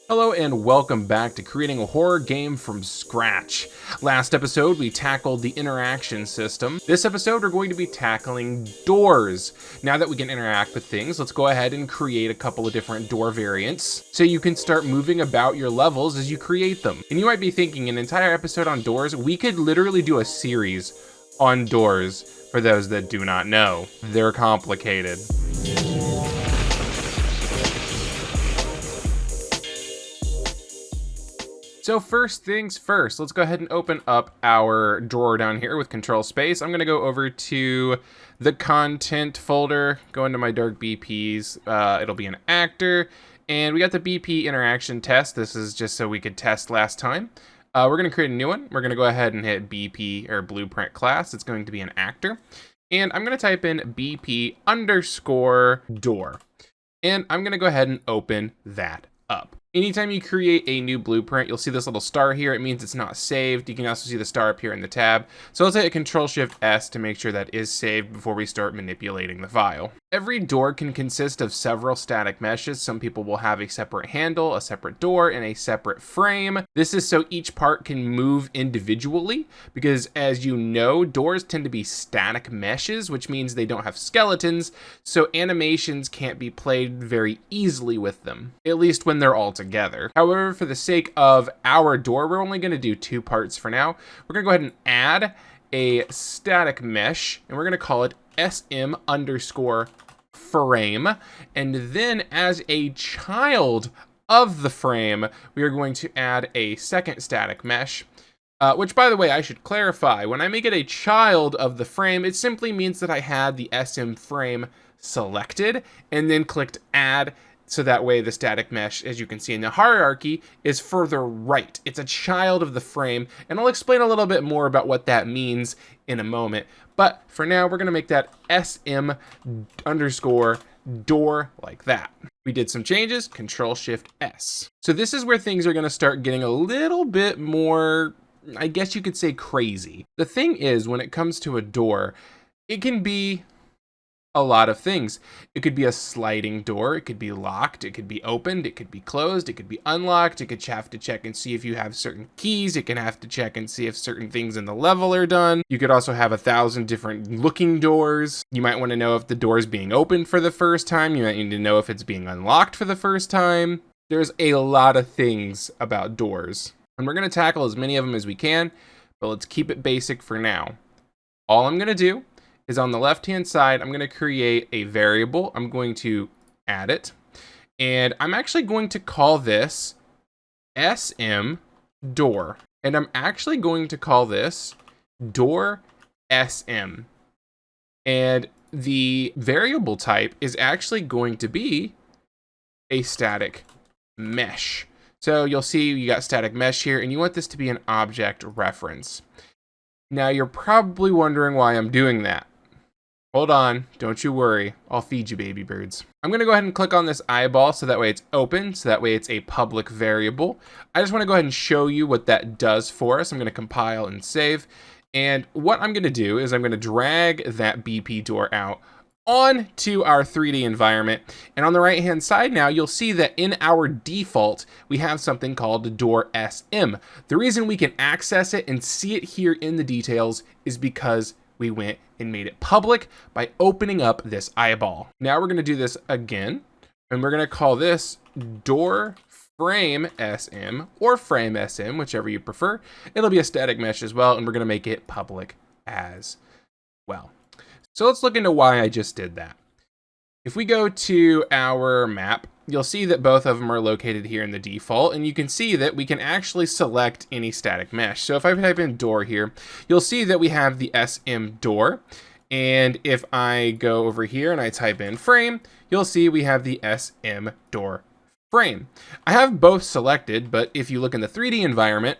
Hello and welcome back to creating a horror game from scratch. Last episode, we tackled the interaction system. This episode, we're going to be tackling doors. Now that we can interact with things, let's go ahead and create a couple of different door variants so you can start moving about your levels as you create them. And you might be thinking, an entire episode on doors? We could literally do a series on doors for those that do not know. They're complicated. So first things first, let's go ahead and open up our drawer down here with control space. I'm gonna go over to the content folder, go into my dark BPs, it'll be an actor, and we got the BP interaction test. This is just so we could test last time. We're gonna create a new one. We're gonna go ahead and hit BP or blueprint class. It's going to be an actor. And I'm gonna type in BP underscore door. And I'm gonna go ahead and open that up. Anytime you create a new blueprint, you'll see this little star here. It means it's not saved. You can also see the star up here in the tab. So let's hit Control-Shift-S to make sure that is saved before we start manipulating the file. Every door can consist of several static meshes. Some people will have a separate handle, a separate door, and a separate frame. This is so each part can move individually because, as you know, doors tend to be static meshes, which means they don't have skeletons, so animations can't be played very easily with them, at least when they're all together. However, for the sake of our door, we're only going to do two parts for now. We're going to go ahead and add a static mesh, and we're going to call it SM underscore frame. And then as a child of the frame, we are going to add a second static mesh, which, by the way, I should clarify. When I make it a child of the frame, it simply means that I had the SM frame selected and then clicked add. So that way the static mesh, as you can see in the hierarchy, is further right. It's a child of the frame, and I'll explain a little bit more about what that means in a moment. But for now, we're gonna make that SM underscore door like that. We did some changes, Control-Shift-S. So this is where things are gonna start getting a little bit more, I guess you could say, crazy. The thing is, when it comes to a door, it can be a lot of things. It could be a sliding door, it could be locked, it could be opened, it could be closed, it could be unlocked, it could have to check and see if you have certain keys, it can have to check and see if certain things in the level are done. You could also have 1,000 different looking doors. You might want to know if the door is being opened for the first time. You might need to know if it's being unlocked for the first time. There's a lot of things about doors, and we're going to tackle as many of them as we can, but let's keep it basic for now. All I'm going to do is on the left-hand side, I'm going to create a variable. I'm going to add it, and I'm actually going to call this SM door, and I'm actually going to call this door SM, and the variable type is actually going to be a static mesh. So you'll see you got static mesh here, and you want this to be an object reference. Now you're probably wondering why I'm doing that. Hold on, don't you worry, I'll feed you, baby birds. I'm gonna go ahead and click on this eyeball so that way it's open, so that way it's a public variable. I just wanna go ahead and show you what that does for us. I'm gonna compile and save. And what I'm gonna do is I'm gonna drag that BP door out onto our 3D environment. And on the right hand side now, you'll see that in our default, we have something called door SM. The reason we can access it and see it here in the details is because we went and made it public by opening up this eyeball. Now we're gonna do this again, and we're gonna call this door frame SM or frame SM, whichever you prefer. It'll be a static mesh as well, and we're gonna make it public as well. So let's look into why I just did that. If we go to our map, you'll see that both of them are located here in the default, and you can see that we can actually select any static mesh. So if I type in door here, you'll see that we have the SM door, and if I go over here and I type in frame, you'll see we have the SM door frame. I have both selected, but if you look in the 3D environment,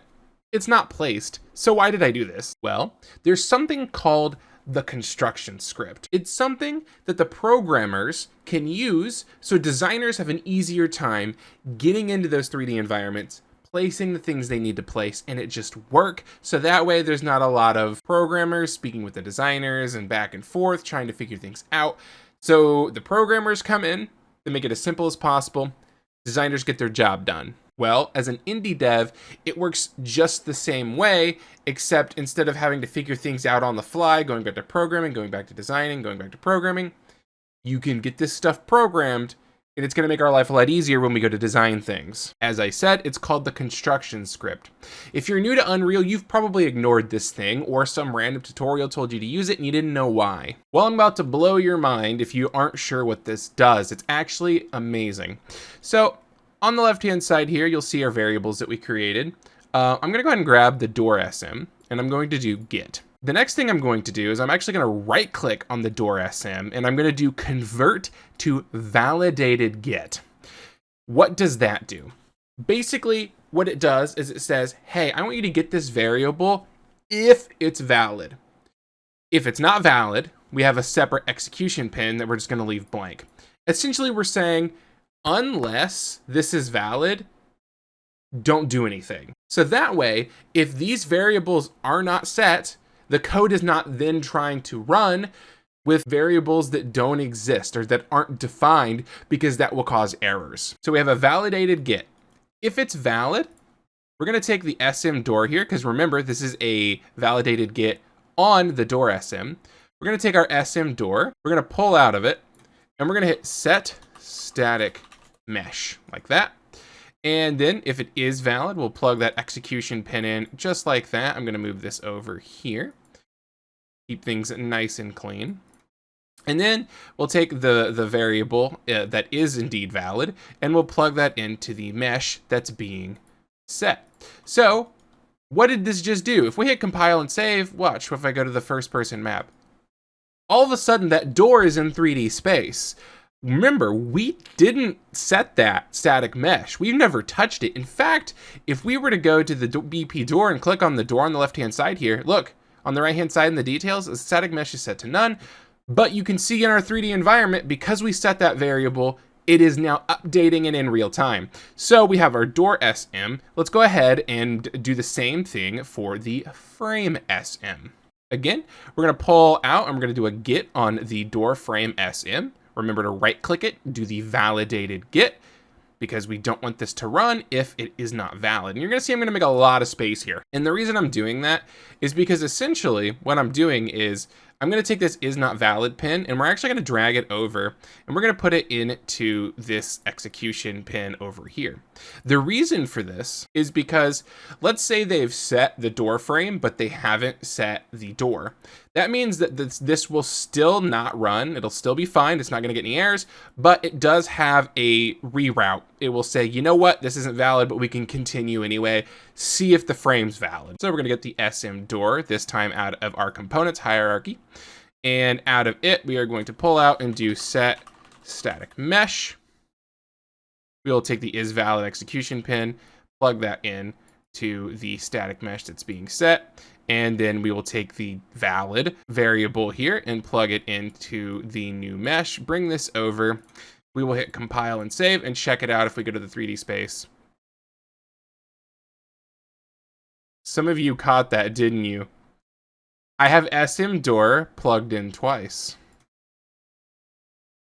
it's not placed. So why did I do this? Well, there's something called the construction script. It's something that the programmers can use so designers have an easier time getting into those 3D environments, placing the things they need to place, and it just work. So that way there's not a lot of programmers speaking with the designers and back and forth trying to figure things out. So the programmers come in, they make it as simple as possible. Designers get their job done. Well, as an indie dev, it works just the same way, except instead of having to figure things out on the fly, going back to programming, going back to designing, going back to programming, you can get this stuff programmed, and it's going to make our life a lot easier when we go to design things. As I said, it's called the construction script. If you're new to Unreal, you've probably ignored this thing, or some random tutorial told you to use it and you didn't know why. Well, I'm about to blow your mind if you aren't sure what this does. It's actually amazing. So, on the left-hand side here, you'll see our variables that we created. I'm going to go ahead and grab the door SM, and I'm going to do git. The next thing I'm going to do is I'm actually going to right-click on the door SM, and I'm going to do convert to validated git. What does that do? Basically, what it does is it says, hey, I want you to get this variable if it's valid. If it's not valid, we have a separate execution pin that we're just going to leave blank. Essentially, we're saying, unless this is valid, don't do anything. So that way, if these variables are not set, the code is not then trying to run with variables that don't exist or that aren't defined, because that will cause errors. So we have a validated git. If it's valid, we're going to take the SM door here, because remember, this is a validated git on the door SM. We're going to take our SM door, we're going to pull out of it, and we're going to hit set static mesh like that. And then if it is valid, we'll plug that execution pin in just like that. I'm going to move this over here. Keep things nice and clean. And then we'll take the variable that is indeed valid, and we'll plug that into the mesh that's being set. So what did this just do? If we hit compile and save, watch if I go to the first person map. All of a sudden that door is in 3D space. Remember, we didn't set that static mesh. We've never touched it. In fact, if we were to go to the BP door and click on the door on the left-hand side here, look, on the right-hand side in the details, the static mesh is set to none. But you can see in our 3D environment, because we set that variable, it is now updating it in real time. So we have our door SM. Let's go ahead and do the same thing for the frame SM. Again, we're going to pull out and we're going to do a git on the door frame SM. Remember to right click it, do the validated git, because we don't want this to run if it is not valid. And you're gonna see I'm gonna make a lot of space here. And the reason I'm doing that is because essentially what I'm doing is I'm gonna take this is not valid pin, and we're actually gonna drag it over, and we're gonna put it into this execution pin over here. The reason for this is because let's say they've set the door frame, but they haven't set the door. That means that this will still not run. It'll still be fine. It's not going to get any errors, but it does have a reroute. It will say, you know what, this isn't valid, but we can continue anyway. See if the frame's valid. So we're going to get the SM door, this time out of our components hierarchy. And out of it, we are going to pull out and do set static mesh. We'll take the is valid execution pin, plug that in to the static mesh that's being set. And then we will take the valid variable here and plug it into the new mesh, bring this over. We will hit compile and save and check it out if we go to the 3D space. Some of you caught that, didn't you? I have SM door plugged in twice.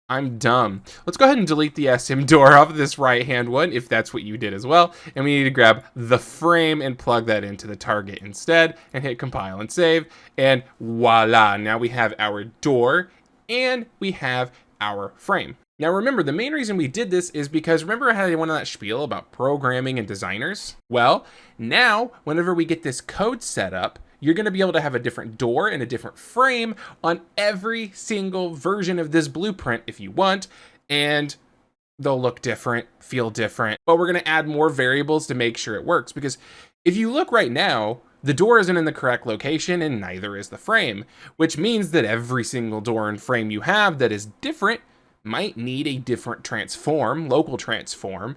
I'm dumb. Let's go ahead and delete the SM door off of this right-hand one, if that's what you did as well. And we need to grab the frame and plug that into the target instead, and hit compile and save. And voila, now we have our door and we have our frame. Now remember, the main reason we did this is because remember I had one of that spiel about programming and designers? Well, now whenever we get this code set up, you're going to be able to have a different door and a different frame on every single version of this blueprint if you want, and they'll look different, feel different, but we're going to add more variables to make sure it works, because if you look right now, the door isn't in the correct location and neither is the frame, which means that every single door and frame you have that is different might need a different transform, local transform,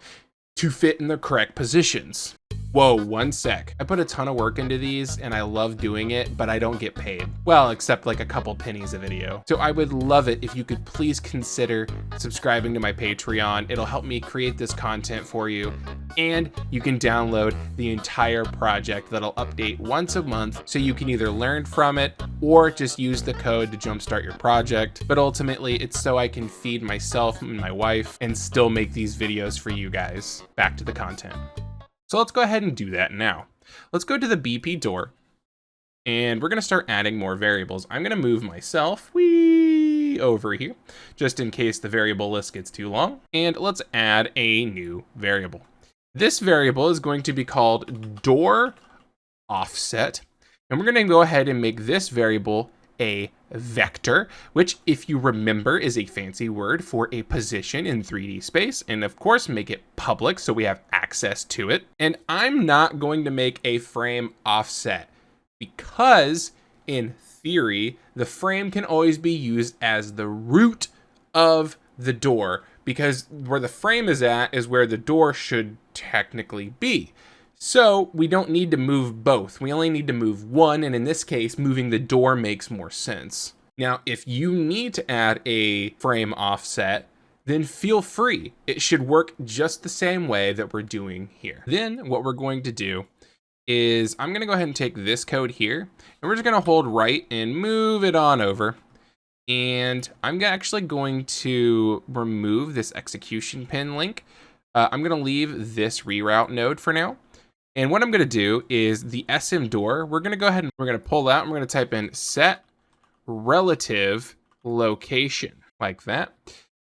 to fit in the correct positions. Whoa, one sec. I put a ton of work into these and I love doing it, but I don't get paid. Well, except like a couple pennies a video. So I would love it if you could please consider subscribing to my Patreon. It'll help me create this content for you. And you can download the entire project that'll update once a month, so you can either learn from it or just use the code to jumpstart your project. But ultimately, it's so I can feed myself and my wife and still make these videos for you guys. Back to the content. So let's go ahead and do that now. Let's go to the BP door, and we're going to start adding more variables. I'm going to move myself over here, just in case the variable list gets too long. And let's add a new variable. This variable is going to be called door offset. And we're going to go ahead and make this variable a vector, which, if you remember, is a fancy word for a position in 3D space. And of course, make it public so we have access to it. And I'm not going to make a frame offset because, in theory, the frame can always be used as the root of the door, because where the frame is at is where the door should technically be. So we don't need to move both. We only need to move one, and in this case, moving the door makes more sense. Now, if you need to add a frame offset, then feel free. It should work just the same way that we're doing here. Then what we're going to do is I'm going to go ahead and take this code here, and we're just going to hold right and move it on over. And I'm actually going to remove this execution pin link. I'm going to leave this reroute node for now. And what I'm going to do is the SM door, we're going to go ahead and we're going to pull out, and we're going to type in set relative location like that.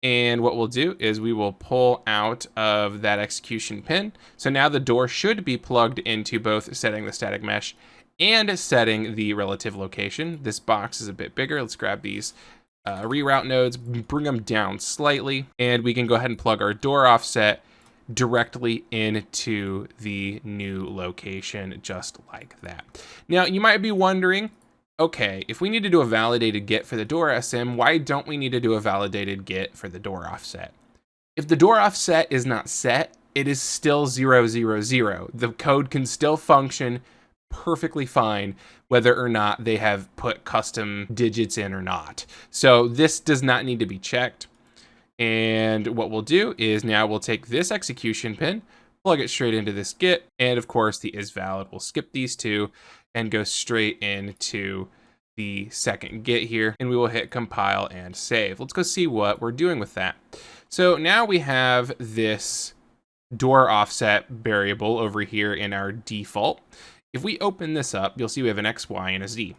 And what we'll do is we will pull out of that execution pin. So now the door should be plugged into both setting the static mesh and setting the relative location. This box is a bit bigger. Let's grab these reroute nodes, bring them down slightly, and we can go ahead and plug our door offset directly into the new location, just like that. Now, you might be wondering, okay, if we need to do a validated get for the door SM, why don't we need to do a validated get for the door offset? If the door offset is not set, it is still 0, 0, 0. The code can still function perfectly fine whether or not they have put custom digits in or not. So this does not need to be checked. And what we'll do is now we'll take this execution pin, plug it straight into this get, and of course the is valid. We'll skip these two and go straight into the second get here, and we will hit compile and save. Let's go see what we're doing with that. So now we have this door offset variable over here in our default. If we open this up, you'll see we have an X, Y, and a Z.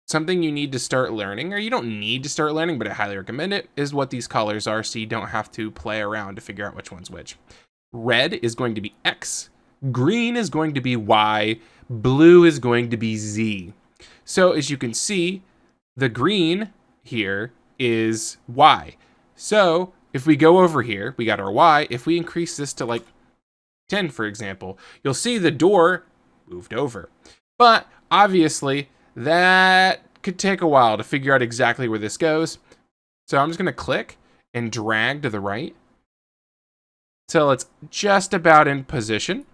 Something you need to start learning, or you don't need to start learning, but I highly recommend it, is what these colors are, so you don't have to play around to figure out which one's which. Red is going to be X, green is going to be Y, blue is going to be Z. So as you can see, the green here is Y. So if we go over here, we got our Y. If we increase this to like 10, for example, you'll see the door moved over. But obviously, that could take a while to figure out exactly where this goes. So I'm just going to click and drag to the right till it's just about in position.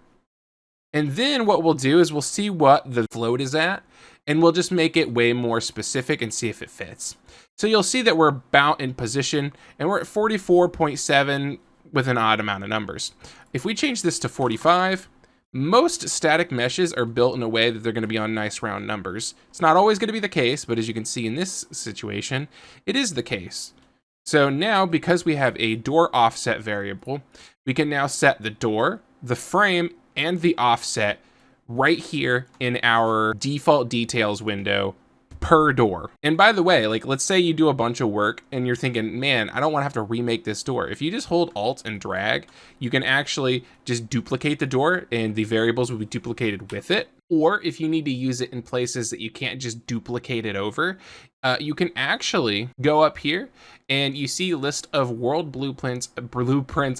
And then what we'll do is we'll see what the float is at, and we'll just make it way more specific and see if it fits. So you'll see that we're about in position, and we're at 44.7 with an odd amount of numbers. If we change this to 45, most static meshes are built in a way that they're going to be on nice round numbers. It's not always going to be the case, but as you can see in this situation, it is the case. So now, because we have a door offset variable, we can now set the door, the frame, and the offset right here in our default details window per door. And by the way, like, let's say you do a bunch of work and you're thinking, man, I don't want to have to remake this door. If you just hold Alt and drag, you can actually just duplicate the door and the variables will be duplicated with it. Or if you need to use it in places that you can't just duplicate it over, you can actually go up here and you see list of world blueprints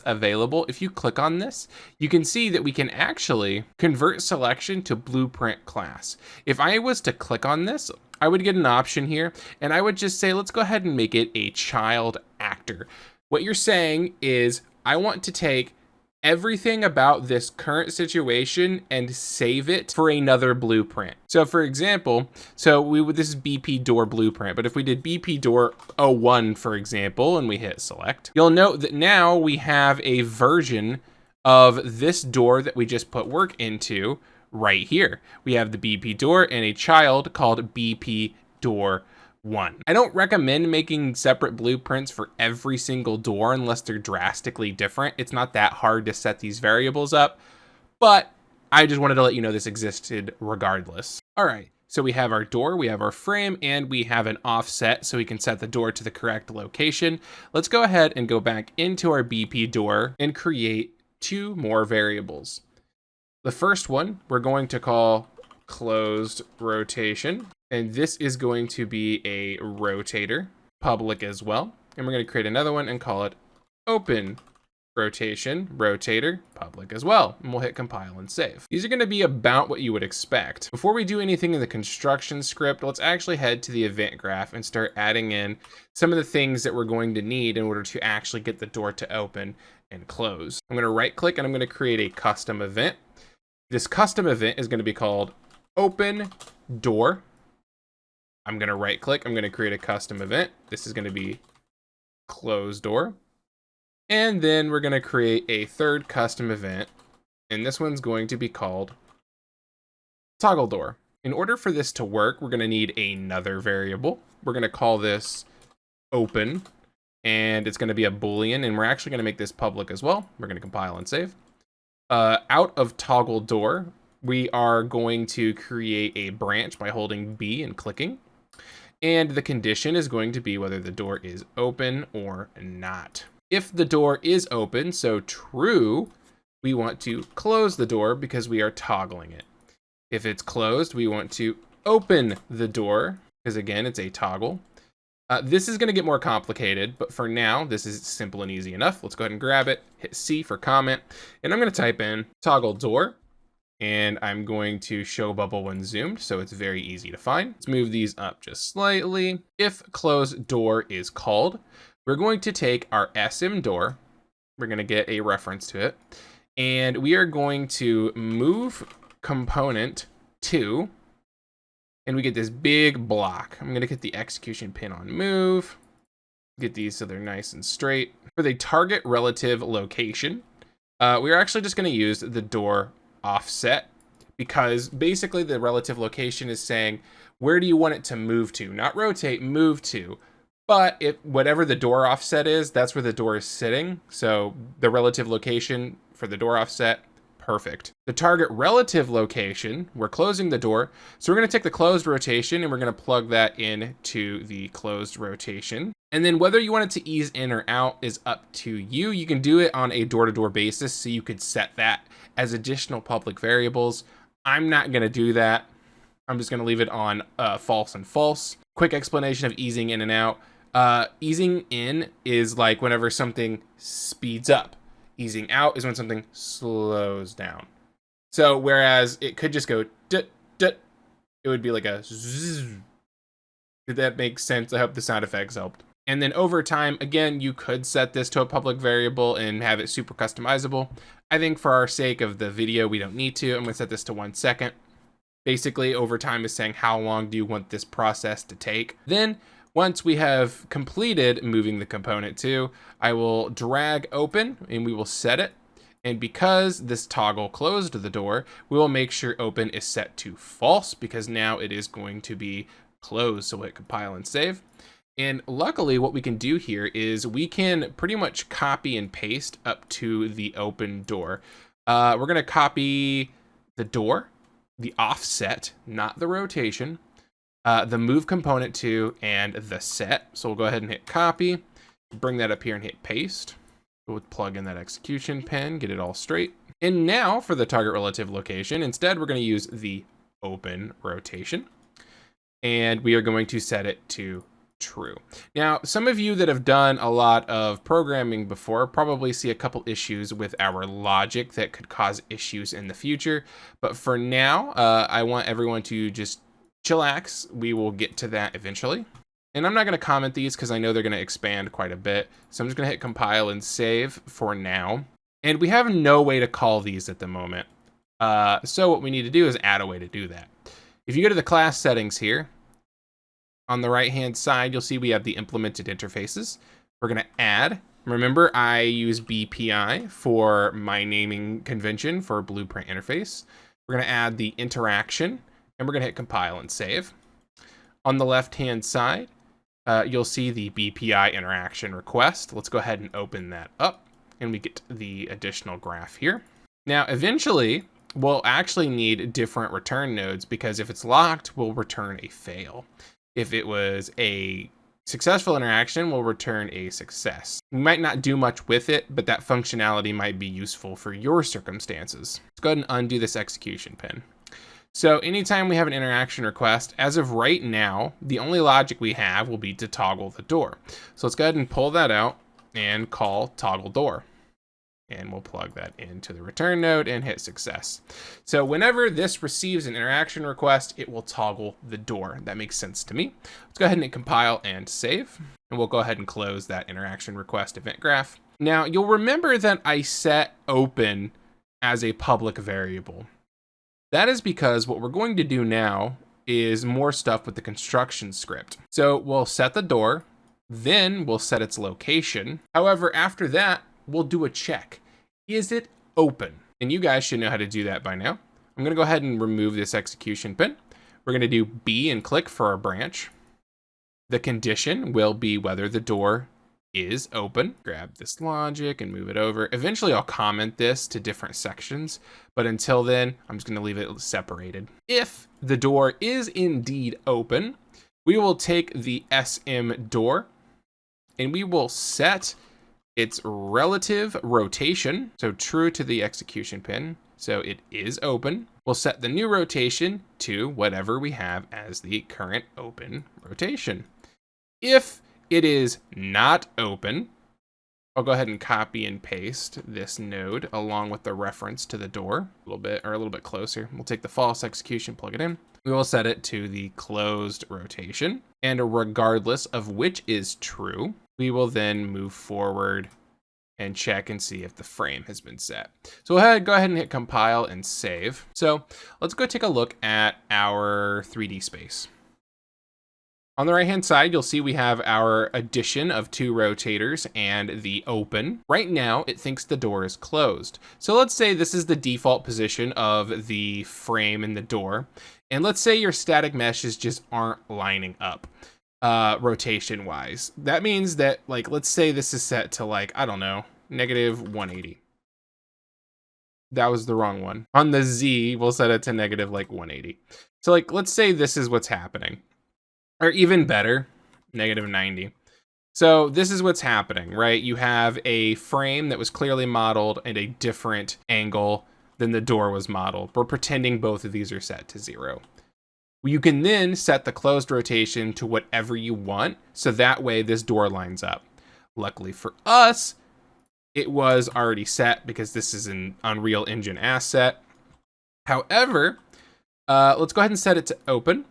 available. If you click on this, you can see that we can actually convert selection to blueprint class. If I was to click on this, I would get an option here, and I would just say, let's go ahead and make it a child actor. What you're saying is, I want to take everything about this current situation and save it for another blueprint. So for example, this is BP door blueprint, but if we did BP door 01, for example, and we hit select, you'll note that now we have a version of this door that we just put work into right here. We have the BP door and a child called BP door 1. I don't recommend making separate blueprints for every single door unless they're drastically different. It's not that hard to set these variables up, but I just wanted to let you know this existed regardless. All right, so we have our door, we have our frame, and we have an offset so we can set the door to the correct location. Let's go ahead and go back into our BP door and create 2 more variables. The first one we're going to call closed rotation, and this is going to be a rotator, public as well. And we're going to create another one and call it open rotation, rotator, public as well. And we'll hit compile and save. These are going to be about what you would expect. Before we do anything in the construction script, let's actually head to the event graph and start adding in some of the things that we're going to need in order to actually get the door to open and close. I'm going to right click and I'm going to create a custom event. This custom event is going to be called open door. I'm going to right click. I'm going to create a custom event. This is going to be close door. And then we're going to create a third custom event. And this one's going to be called toggle door. In order for this to work, we're going to need another variable. We're going to call this open. And it's going to be a Boolean. And we're actually going to make this public as well. We're going to compile and save. Out of toggle door, we are going to create a branch by holding B and clicking. And the condition is going to be whether the door is open or not. If the door is open, so true, we want to close the door because we are toggling it. If it's closed, we want to open the door because again, it's a toggle. This is going to get more complicated, but for now, this is simple and easy enough. Let's go ahead and grab it, hit C for comment, and I'm going to type in toggle door, and I'm going to show bubble when zoomed, so it's very easy to find. Let's move these up just slightly. If closed door is called, we're going to take our SM door, we're going to get a reference to it, and we are going to move component to, and we get this big block. I'm going to get the execution pin on move, get these so they're nice and straight. For the target relative location, we're actually just going to use the door offset because basically the relative location is saying, where do you want it to move to? Not rotate, move to. But whatever the door offset is, that's where the door is sitting. So the relative location for the door offset, perfect. The target relative location, we're closing the door. So we're going to take the closed rotation and we're going to plug that into the closed rotation. And then whether you want it to ease in or out is up to you. You can do it on a door-to-door basis. So you could set that as additional public variables. I'm not going to do that. I'm just going to leave it on false and false. Quick explanation of easing in and out. Easing in is like whenever something speeds up. Easing out is when something slows down. So whereas it could just go dut, dut, it would be like a zzz. Did that make sense? I hope the sound effects helped. And then over time, again, you could set this to a public variable and have it super customizable. I think for our sake of the video, we don't need to. I'm going to set this to 1 second. Basically, over time is saying how long do you want this process to take. Then once we have completed moving the component to, I will drag open and we will set it. And because this toggle closed the door, we will make sure open is set to false because now it is going to be closed. So we'll hit compile and save. And luckily what we can do here is we can pretty much copy and paste up to the open door. We're going to copy the door, the offset, not the rotation, the move component to, and the set. So we'll go ahead and hit copy, bring that up here and hit paste. We'll plug in that execution pin, get it all straight. And now for the target relative location, instead we're going to use the open rotation and we are going to set it to true. Now, some of you that have done a lot of programming before probably see a couple issues with our logic that could cause issues in the future. But for now, I want everyone to just chillax. We will get to that eventually. And I'm not going to comment these because I know they're going to expand quite a bit. So I'm just going to hit compile and save for now. And we have no way to call these at the moment. So what we need to do is add a way to do that. If you go to the class settings here, on the right-hand side, you'll see we have the implemented interfaces. We're going to add. Remember, I use BPI for my naming convention for Blueprint Interface. We're going to add the interaction, and we're going to hit compile and save. On the left-hand side, you'll see the BPI interaction request. Let's go ahead and open that up, and we get the additional graph here. Now, eventually, we'll actually need different return nodes, because if it's locked, we'll return a fail. If it was a successful interaction, we'll return a success. We might not do much with it, but that functionality might be useful for your circumstances. Let's go ahead and undo this execution pin. So anytime we have an interaction request, as of right now, the only logic we have will be to toggle the door. So let's go ahead and pull that out and call toggle door. And we'll plug that into the return node and hit success. So whenever this receives an interaction request, it will toggle the door. That makes sense to me. Let's go ahead and compile and save. And we'll go ahead and close that interaction request event graph. Now you'll remember that I set open as a public variable. That is because what we're going to do now is more stuff with the construction script. So we'll set the door, then we'll set its location. However, after that, we'll do a check. Is it open? And you guys should know how to do that by now. I'm gonna go ahead and remove this execution pin. We're gonna do B and click for our branch. The condition will be whether the door is open. Grab this logic and move it over. Eventually I'll comment this to different sections, but until then, I'm just gonna leave it separated. If the door is indeed open, we will take the SM door and we will set its relative rotation, so true to the execution pin, so it is open. We'll set the new rotation to whatever we have as the current open rotation. If it is not open, I'll go ahead and copy and paste this node along with the reference to the door a little bit closer. We'll take the false execution, plug it in. We will set it to the closed rotation, and regardless of which is true, we will then move forward and check and see if the frame has been set. So we'll go ahead and hit compile and save. So let's go take a look at our 3D space. On the right-hand side, you'll see we have our addition of 2 rotators and the open. Right now, it thinks the door is closed. So let's say this is the default position of the frame and the door. And let's say your static meshes just aren't lining up rotation wise. That means that, like, let's say this is set to, like, I don't know, -180. That was the wrong one. On the Z, we'll set it to -180. So, like, let's say this is what's happening. Or even better, -90. So this is what's happening, right? You have a frame that was clearly modeled at a different angle than the door was modeled. We're pretending both of these are set to 0. You can then set the closed rotation to whatever you want, so that way this door lines up. Luckily for us, it was already set because this is an Unreal Engine asset. However, let's go ahead and set it to open.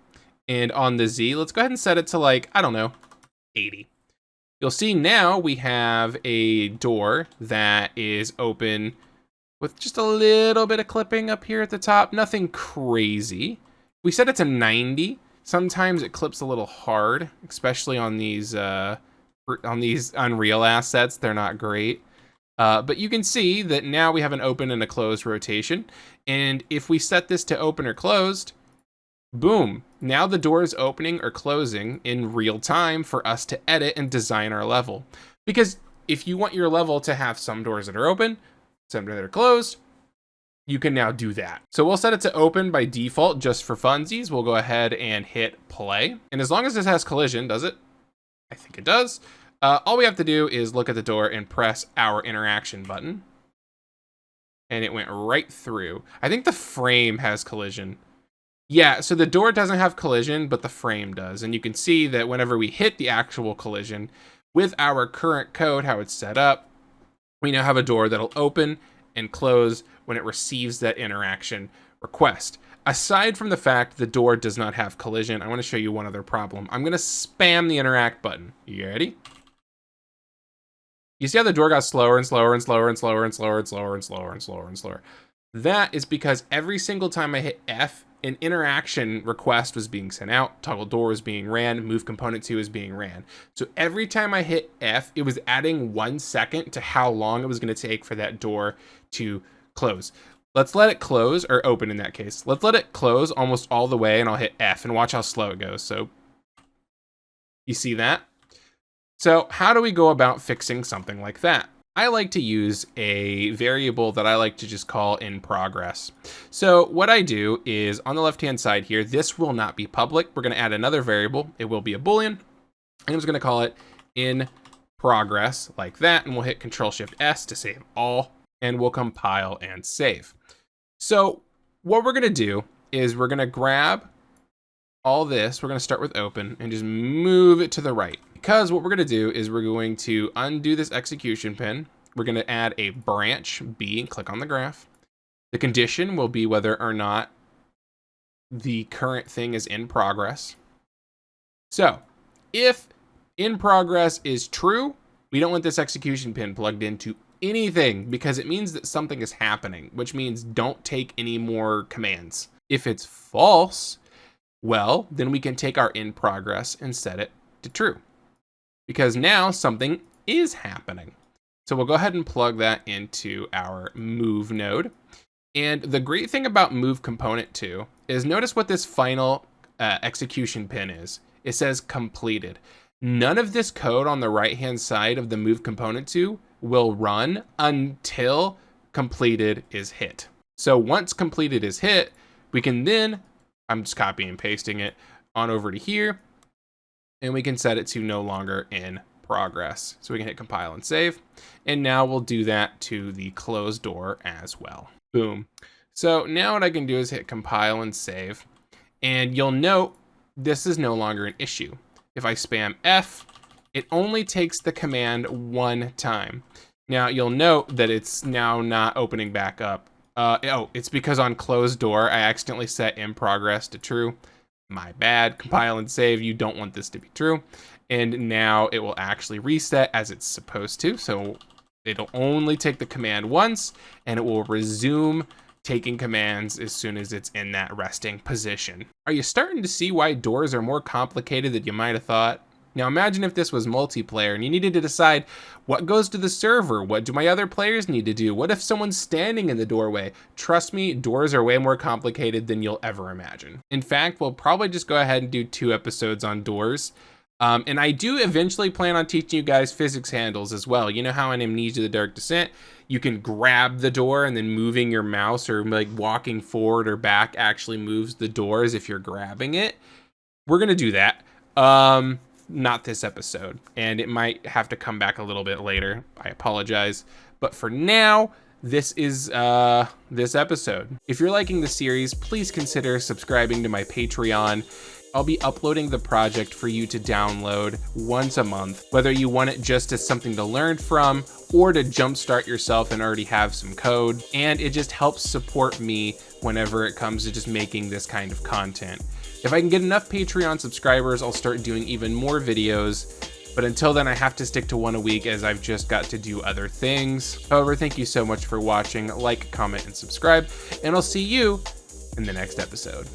And on the Z, let's go ahead and set it to, like, I don't know, 80. You'll see now we have a door that is open with just a little bit of clipping up here at the top. Nothing crazy. We set it to 90. Sometimes it clips a little hard, especially on these Unreal assets. They're not great. But you can see that now we have an open and a closed rotation. And if we set this to open or closed, boom, now the door is opening or closing in real time for us to edit and design our level. Because if you want your level to have some doors that are open, some that are closed, you can now do that. So we'll set it to open by default just for funsies. We'll go ahead and hit play. And as long as this has collision, does it? I think it does. All we have to do is look at the door and press our interaction button. And it went right through. I think the frame has collision. Yeah, so the door doesn't have collision, but the frame does. And you can see that whenever we hit the actual collision, with our current code, how it's set up, we now have a door that'll open and close when it receives that interaction request. Aside from the fact the door does not have collision, I want to show you one other problem. I'm going to spam the interact button. You ready? You see how the door got slower and slower and slower and slower and slower and slower and slower and slower and slower. That is because every single time I hit F, an interaction request was being sent out, toggle door was being ran, move component 2 is being ran. So every time I hit F, it was adding 1 second to how long it was going to take for that door to close. Let's let it close, or open in that case. Let's let it close almost all the way, and I'll hit F and watch how slow it goes. So You see that? So how do we go about fixing something like that? I like to use a variable that I like to just call in progress. So what I do is on the left-hand side here, this will not be public. We're going to add another variable. It will be a Boolean. And I'm just going to call it in progress like that. And we'll hit Control-Shift-S to save all. And we'll compile and save. So what we're going to do is we're going to grab all this. We're going to start with open and just move it to the right. Because what we're going to do is we're going to undo this execution pin. We're going to add a branch B and click on the graph. The condition will be whether or not the current thing is in progress. So if in progress is true, we don't want this execution pin plugged into anything because it means that something is happening, which means don't take any more commands. If it's false, well, then we can take our in progress and set it to true, because now something is happening. So we'll go ahead and plug that into our move node. And the great thing about move component 2 is notice what this final execution pin is. It says completed. None of this code on the right-hand side of the move component 2 will run until completed is hit. So once completed is hit, we can then, I'm just copying and pasting it on over to here, and we can set it to no longer in progress. So we can hit compile and save. And now we'll do that to the closed door as well. Boom. So now what I can do is hit compile and save. And you'll note this is no longer an issue. If I spam F, it only takes the command one time. Now you'll note that it's now not opening back up. It's because on closed door, I accidentally set in progress to true. My bad. Compile and save. You don't want this to be true. And now it will actually reset as it's supposed to. So it'll only take the command once, and it will resume taking commands as soon as it's in that resting position. Are you starting to see why doors are more complicated than you might have thought? Now imagine if this was multiplayer and you needed to decide what goes to the server, what do my other players need to do, what if someone's standing in the doorway? Trust me, doors are way more complicated than you'll ever imagine. In fact, we'll probably just go ahead and do 2 episodes on doors. And I do eventually plan on teaching you guys physics handles as well. You know how in Amnesia the Dark Descent, you can grab the door and then moving your mouse or like walking forward or back actually moves the doors if you're grabbing it. We're gonna do that. Not this episode, and it might have to come back a little bit later. I apologize. But for now, this is this episode. If you're liking the series, please consider subscribing to my Patreon. I'll be uploading the project for you to download once a month, whether you want it just as something to learn from or to jumpstart yourself and already have some code. And it just helps support me whenever it comes to just making this kind of content. If I can get enough Patreon subscribers, I'll start doing even more videos. But until then, I have to stick to 1 a week as I've just got to do other things. However, thank you so much for watching. Like, comment, and subscribe. And I'll see you in the next episode.